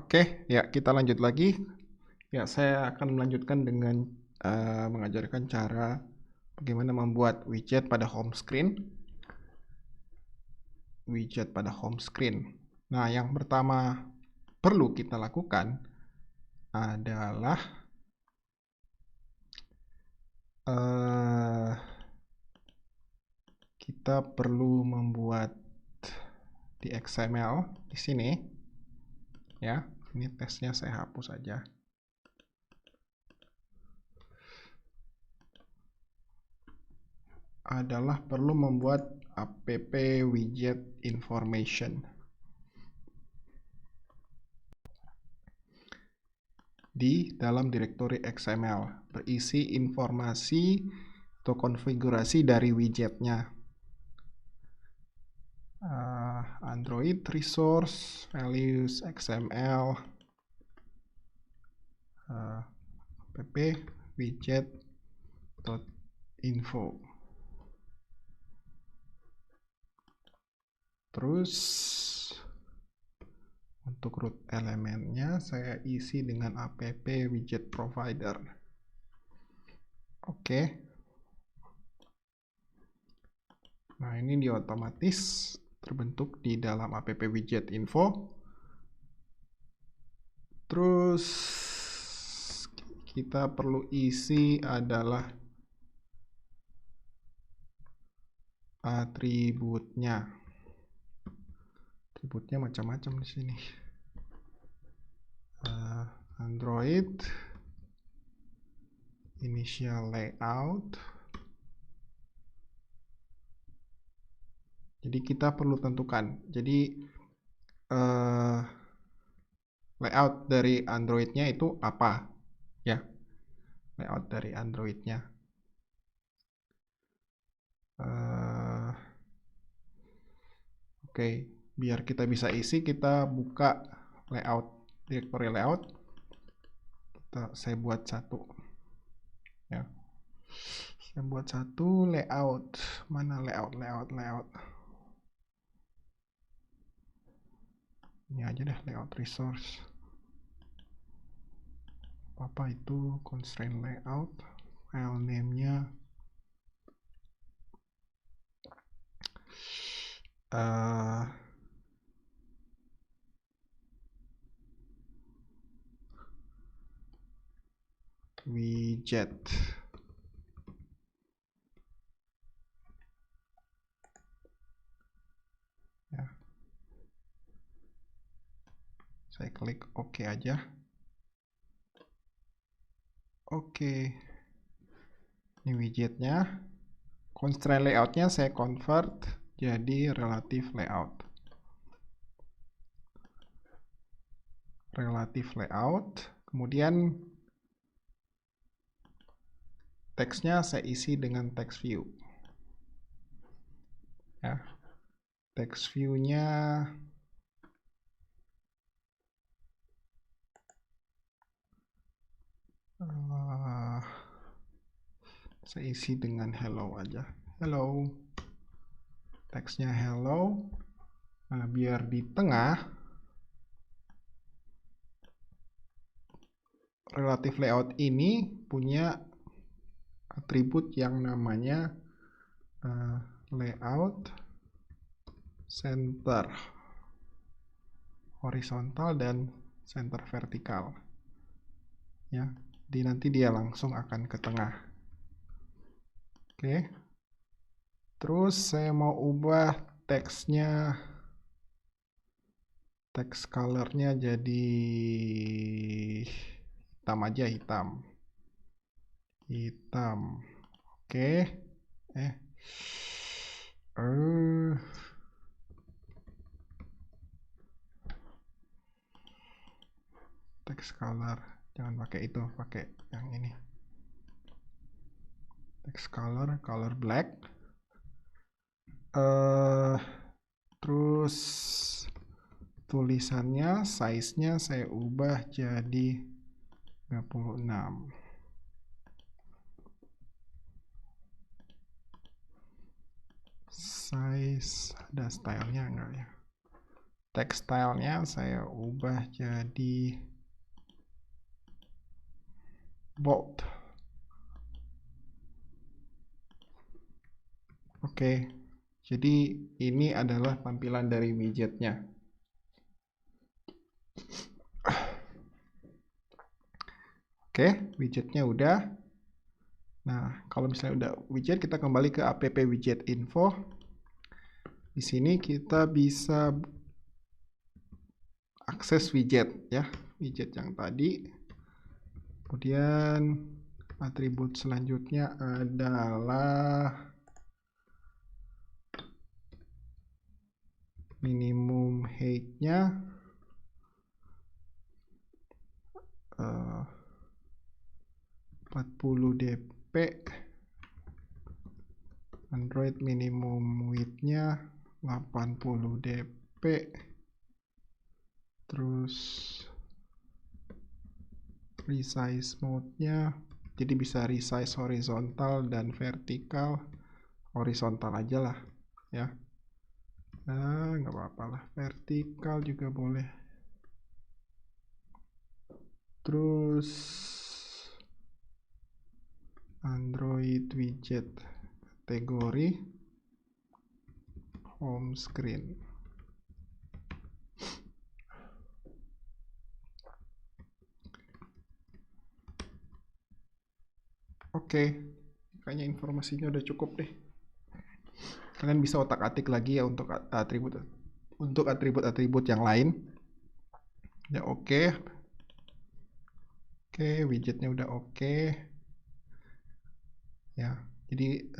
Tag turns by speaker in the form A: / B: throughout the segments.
A: Oke, ya kita lanjut lagi. Ya, saya akan melanjutkan dengan mengajarkan cara bagaimana membuat widget pada home screen. Widget pada home screen. Nah, yang pertama perlu kita lakukan adalah kita perlu membuat di XML di sini. Ya, ini tesnya saya hapus saja. Adalah perlu membuat app widget information di dalam direktori XML berisi informasi atau konfigurasi dari widgetnya. Android resource values XML app widget.info. Terus untuk root elemennya saya isi dengan app widget provider. Oke. Nah, ini dia otomatis terbentuk di dalam app widget info. Terus kita perlu isi adalah atributnya. Atributnya macam-macam di sini. Android initial layout. Jadi kita perlu tentukan. Jadi layout dari Android-nya itu apa? Ya, layout dari Android-nya. Oke, biar kita bisa isi, kita buka layout, direktori layout. Saya buat satu. Ya. Saya buat satu layout. Mana layout? Ini aja deh, layout resource. Apa itu constraint layout? File name-nya widget. Ya. Saya klik OK aja. Oke. Ini widgetnya. Constraint layout-nya saya convert jadi relative layout. Relative layout. Kemudian teksnya saya isi dengan text view. Ya. Text view-nya saya isi dengan hello aja. Hello. Teksnya hello. Nah, biar di tengah relative layout ini punya atribut yang namanya layout center horizontal dan center vertikal. Ya, nanti dia langsung akan ke tengah. Oke. Terus saya mau ubah teksnya, text color-nya jadi hitam aja, hitam. Oke. Text color, jangan pakai itu, pakai yang ini. Text color black. Terus tulisannya, size-nya saya ubah jadi 36. Size, ada stylenya enggak ya? Text stylenya saya ubah jadi bold. Oke, jadi ini adalah tampilan dari widgetnya. Oke, widgetnya udah. Nah, kalau misalnya udah widget, kita kembali ke app widget info. Di sini kita bisa akses widget ya, widget yang tadi. Kemudian atribut selanjutnya adalah minimum height-nya 40 dp, Android minimum width-nya 80 dp, terus resize mode-nya, jadi bisa resize horizontal dan vertikal. Horizontal aja lah ya. Nah, nggak apa-apa lah, vertikal juga boleh. Terus Android widget kategori home screen. Oke, kayaknya informasinya udah cukup deh. Kalian bisa otak-atik lagi ya untuk atribut yang lain. Ya oke. Oke, widgetnya udah oke. Ya, jadi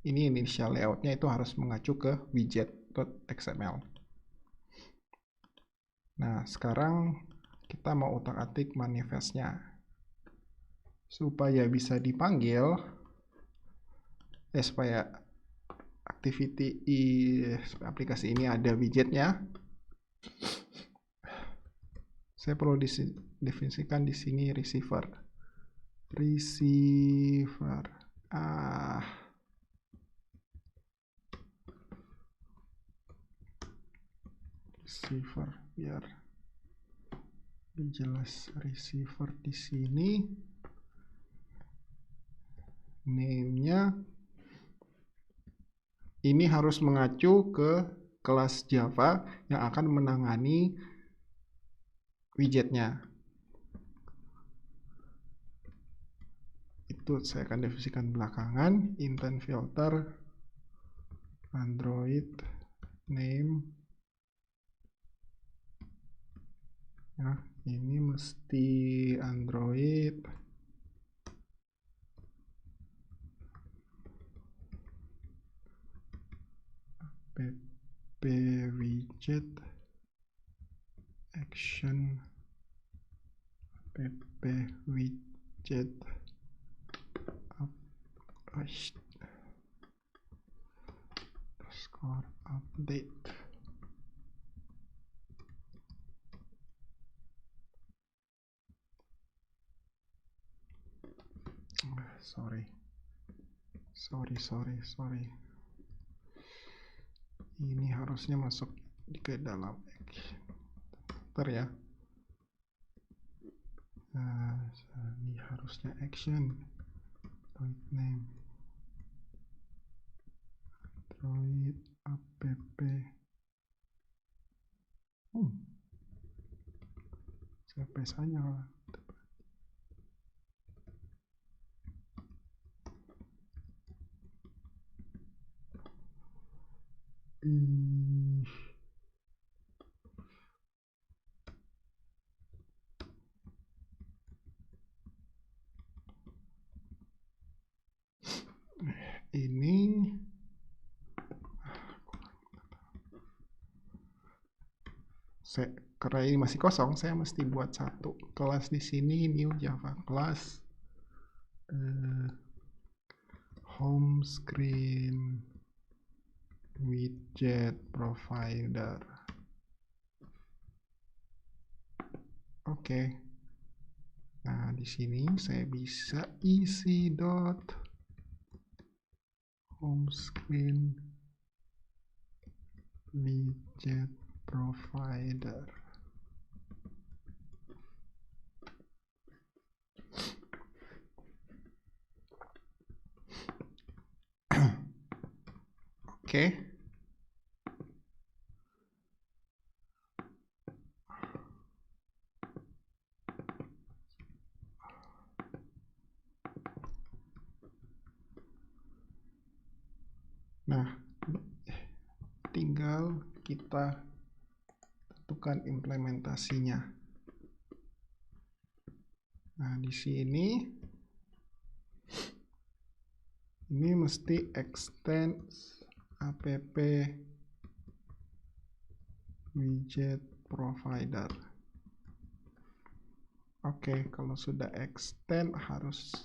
A: ini initial layoutnya itu harus mengacu ke widget.xml. Nah, sekarang kita mau otak-atik manifestnya supaya bisa dipanggil, supaya aplikasi ini ada widgetnya. Saya perlu definisikan di sini receiver. Receiver biar jelas. Receiver di sini name-nya ini harus mengacu ke kelas Java yang akan menangani widgetnya. Itu saya akan definisikan belakangan. Intent filter Android name. Ya, ini mesti Android app widget action app widget score update. Sorry. Ini harusnya masuk ke dalam filter ya. Ini harusnya action Android name Android app CPS aja lah. Ini karena ini masih kosong, saya mesti buat satu kelas di sini, new Java class home screen widget provider. Oke. Nah, di sini saya bisa isi home screen widget provider. Oke. Nah, tinggal kita tentukan implementasinya. Nah, di sini ini mesti extend app widget provider. Oke, kalau sudah extend harus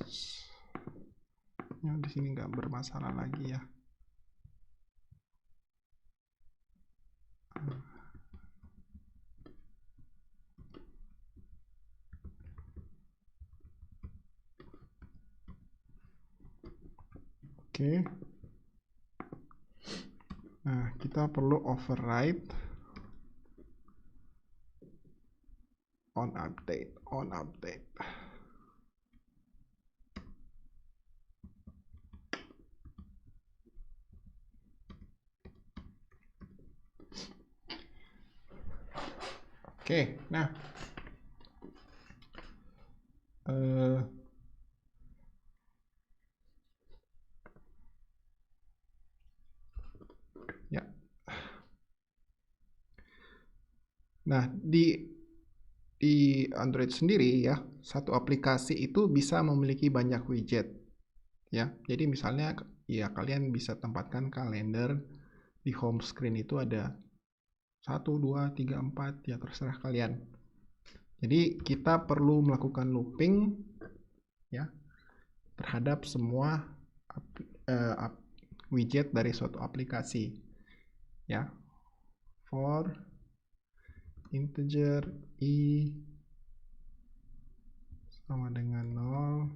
A: di sini nggak bermasalah lagi ya. Oke. Nah, kita perlu override on update. Oke, nah ya. Nah, di Android sendiri ya, satu aplikasi itu bisa memiliki banyak widget ya. Jadi misalnya ya kalian bisa tempatkan kalender di home screen itu ada 1, 2, 3, 4 ya, terserah kalian. Jadi kita perlu melakukan looping ya terhadap semua widget dari suatu aplikasi ya. For integer i sama dengan 0,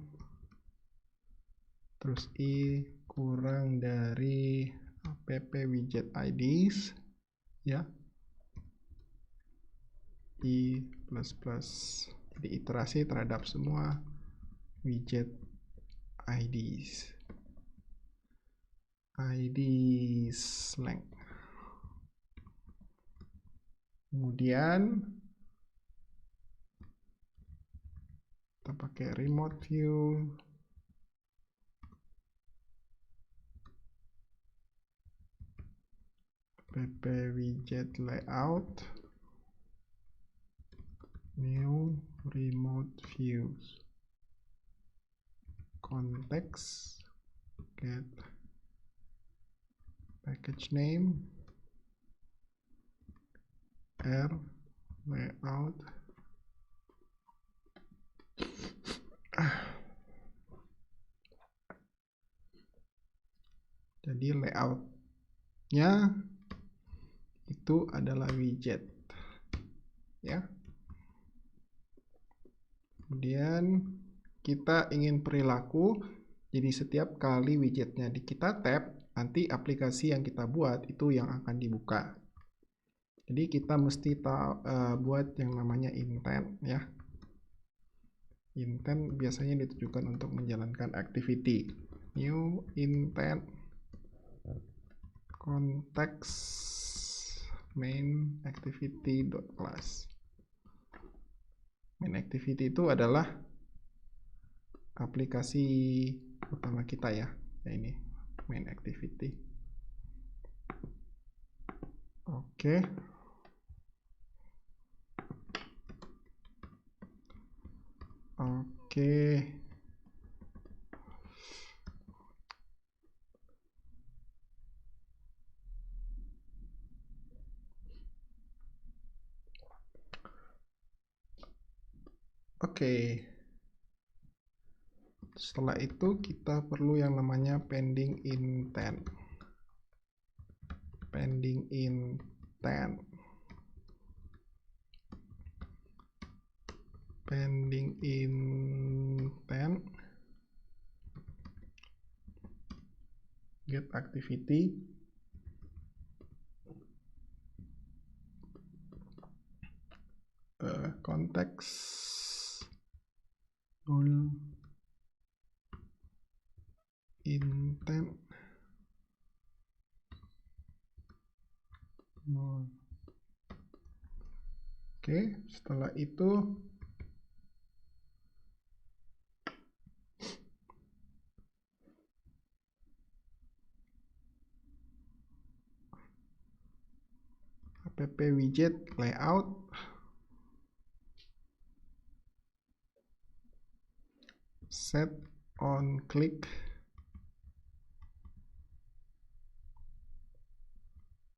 A: terus i kurang dari app widget IDs ya, i plus. Jadi iterasi terhadap semua widget IDs length. Kemudian kita pakai remote view, app widget layout, new remote views, context, get package name, r layout. Jadi layoutnya itu adalah widget ya. Kemudian kita ingin perilaku, jadi setiap kali widgetnya kita tap, nanti aplikasi yang kita buat itu yang akan dibuka. Jadi kita mesti buat yang namanya intent ya. Intent biasanya ditujukan untuk menjalankan activity. New intent context main activity.class. Main activity itu adalah aplikasi utama kita ya. Ya ini main activity. Oke. Oke. Setelah itu kita perlu yang namanya pending intent. Pending intent get activity konteks null intent null. Oke, setelah itu app widget layout set on click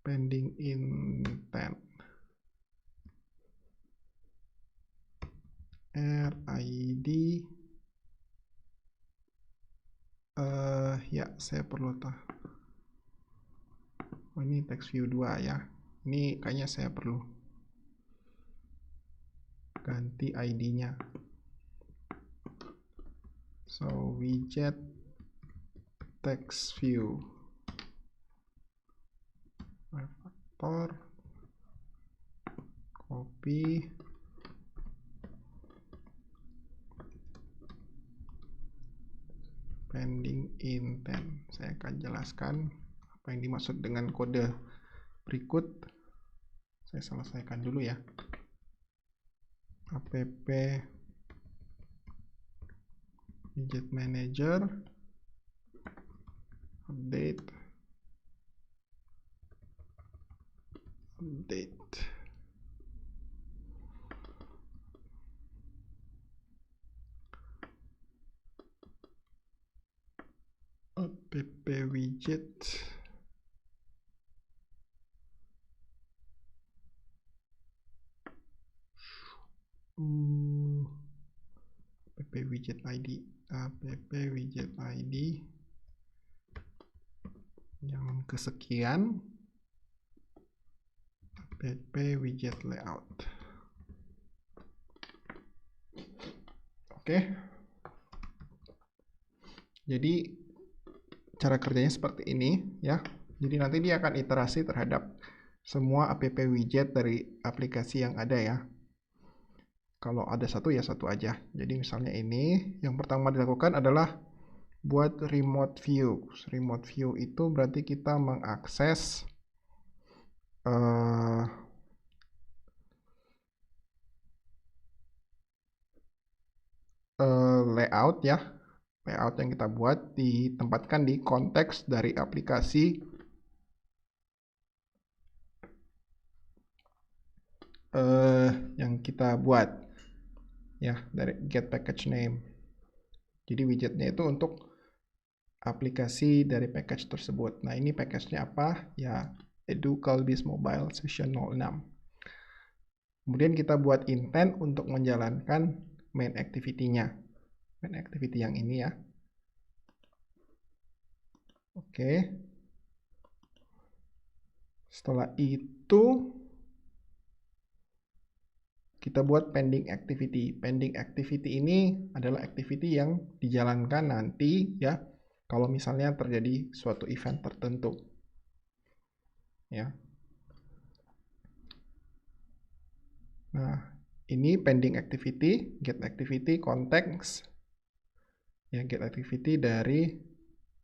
A: pending intent RID ya saya perlu ini text view 2 ya, ini kayaknya saya perlu ganti ID-nya. So widget text view factor copy pending intent. Saya akan jelaskan apa yang dimaksud dengan kode berikut. Saya selesaikan dulu ya. App widget manager update app widget app widget ID yang kesekian app widget layout. Oke. Jadi cara kerjanya seperti ini ya. Jadi nanti dia akan iterasi terhadap semua app widget dari aplikasi yang ada ya. Kalau ada satu ya satu aja. Jadi misalnya ini yang pertama dilakukan adalah buat remote view. Remote view itu berarti kita mengakses layout ya. Layout yang kita buat ditempatkan di konteks dari aplikasi yang kita buat ya, dari get package name. Jadi widgetnya itu untuk aplikasi dari package tersebut. Nah, ini package-nya apa? Ya, EduCalBiz Mobile Session 06. Kemudian kita buat intent untuk menjalankan main activity-nya. Main activity yang ini ya. Oke. Setelah itu kita buat pending activity. Pending activity ini adalah activity yang dijalankan nanti ya, kalau misalnya terjadi suatu event tertentu. Ya. Nah, ini pending activity, get activity context. Ya, get activity dari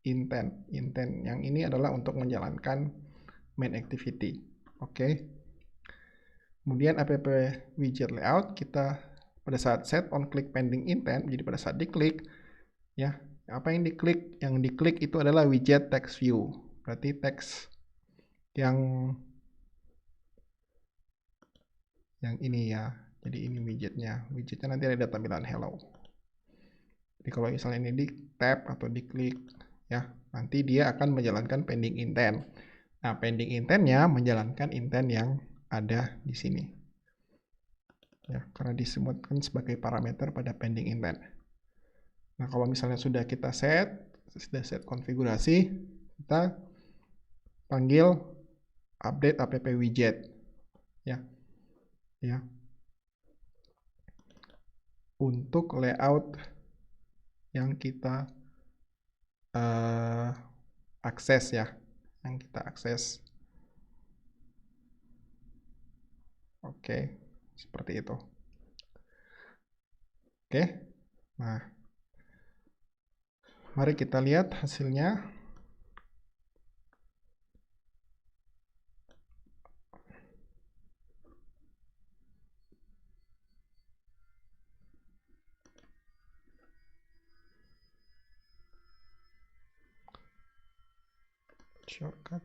A: intent. Intent yang ini adalah untuk menjalankan main activity. Oke. Kemudian app widget layout kita pada saat set on click pending intent, jadi pada saat diklik ya, apa yang diklik? Yang diklik itu adalah widget text view. Berarti teks yang ini ya. Jadi ini widgetnya. Widgetnya nanti ada tampilan hello. Jadi kalau misalnya ini di tap atau diklik ya, nanti dia akan menjalankan pending intent. Nah, pending intentnya menjalankan intent yang ada di sini. Ya, karena disebutkan sebagai parameter pada pending intent. Nah, kalau misalnya sudah kita set konfigurasi, kita panggil update app widget. Ya. Ya. Untuk layout yang kita akses ya, yang kita akses. Oke, seperti itu. Oke. Nah, mari kita lihat hasilnya. Shortcut.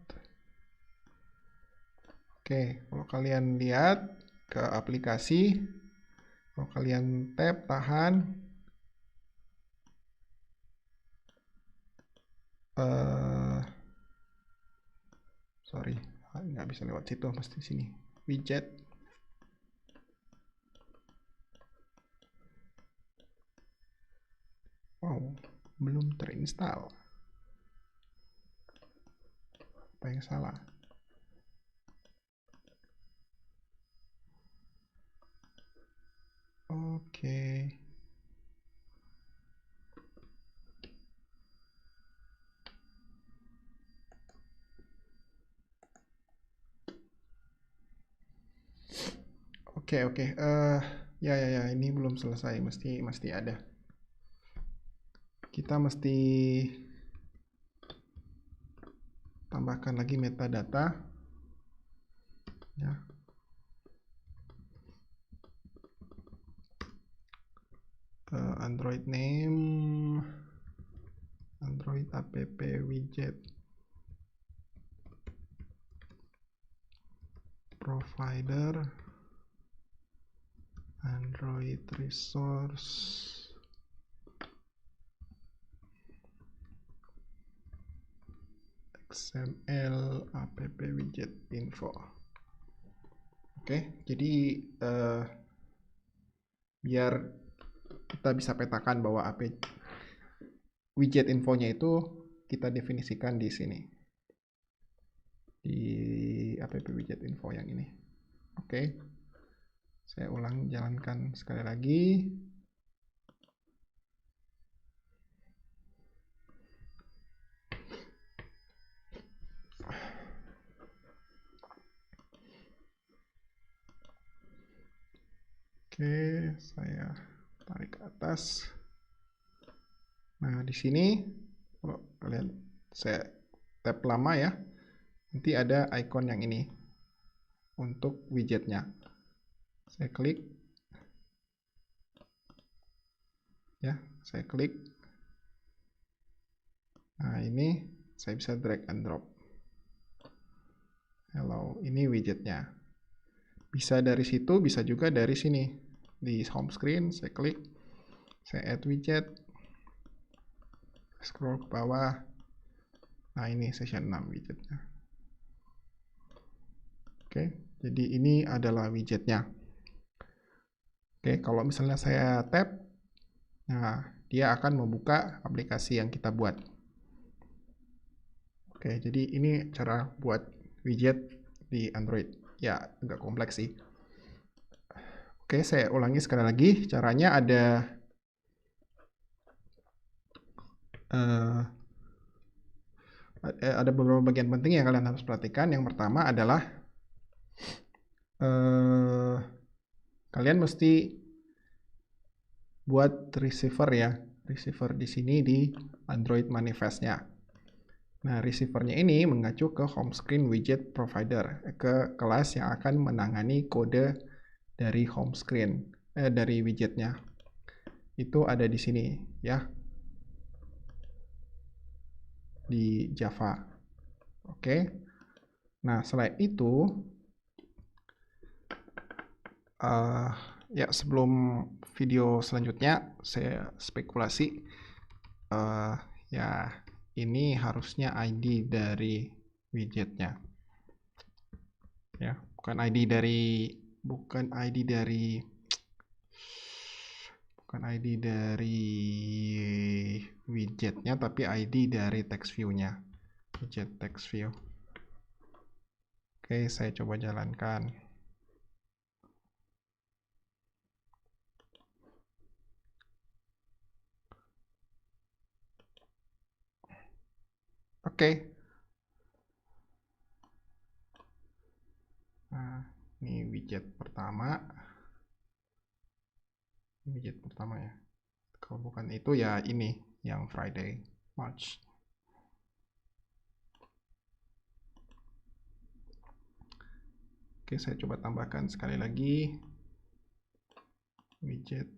A: Oke, kalau kalian lihat ke aplikasi, kalau kalian tap tahan, sorry, nggak bisa lewat situ, pasti sini. Widget. Wow, belum terinstall. Apa yang salah? Oke. Oke. Ya, ini belum selesai, mesti ada. Kita mesti tambahkan lagi metadata. Ya. Android name, Android app widget provider, Android resource, XML app widget info. Oke, jadi biar kita bisa petakan bahwa app widget infonya itu kita definisikan di sini, di app widget info yang ini. Oke, saya ulang jalankan sekali lagi. Oke, saya tarik ke atas. Nah, di sini kalau kalian saya tap lama ya, nanti ada icon yang ini untuk widgetnya. Saya klik, ya, saya klik. Nah, ini saya bisa drag and drop. Hello, ini widgetnya. Bisa dari situ, bisa juga dari sini. Di home screen, saya klik, saya add widget, scroll ke bawah. Nah, ini session 6 widgetnya. Oke, jadi ini adalah widgetnya. Oke, kalau misalnya saya tap, nah dia akan membuka aplikasi yang kita buat. Oke, jadi ini cara buat widget di Android. Ya, agak kompleks sih. Oke, saya ulangi sekali lagi. Caranya ada beberapa bagian penting yang kalian harus perhatikan. Yang pertama adalah kalian mesti buat receiver ya. Receiver di sini di Android manifestnya. Nah, receivernya ini mengacu ke home screen widget provider, ke kelas yang akan menangani kode dari home screen, dari widgetnya. Itu ada di sini ya, di Java. Oke. Nah, selain itu, ya sebelum video selanjutnya saya spekulasi, ya ini harusnya ID dari widgetnya, ya bukan ID dari widgetnya, tapi ID dari text view-nya, widget text view. Oke, saya coba jalankan. Oke. Nah, ini widget pertama. widget pertama ya. Kalau bukan itu ya ini yang Friday March. Oke, saya coba tambahkan sekali lagi widget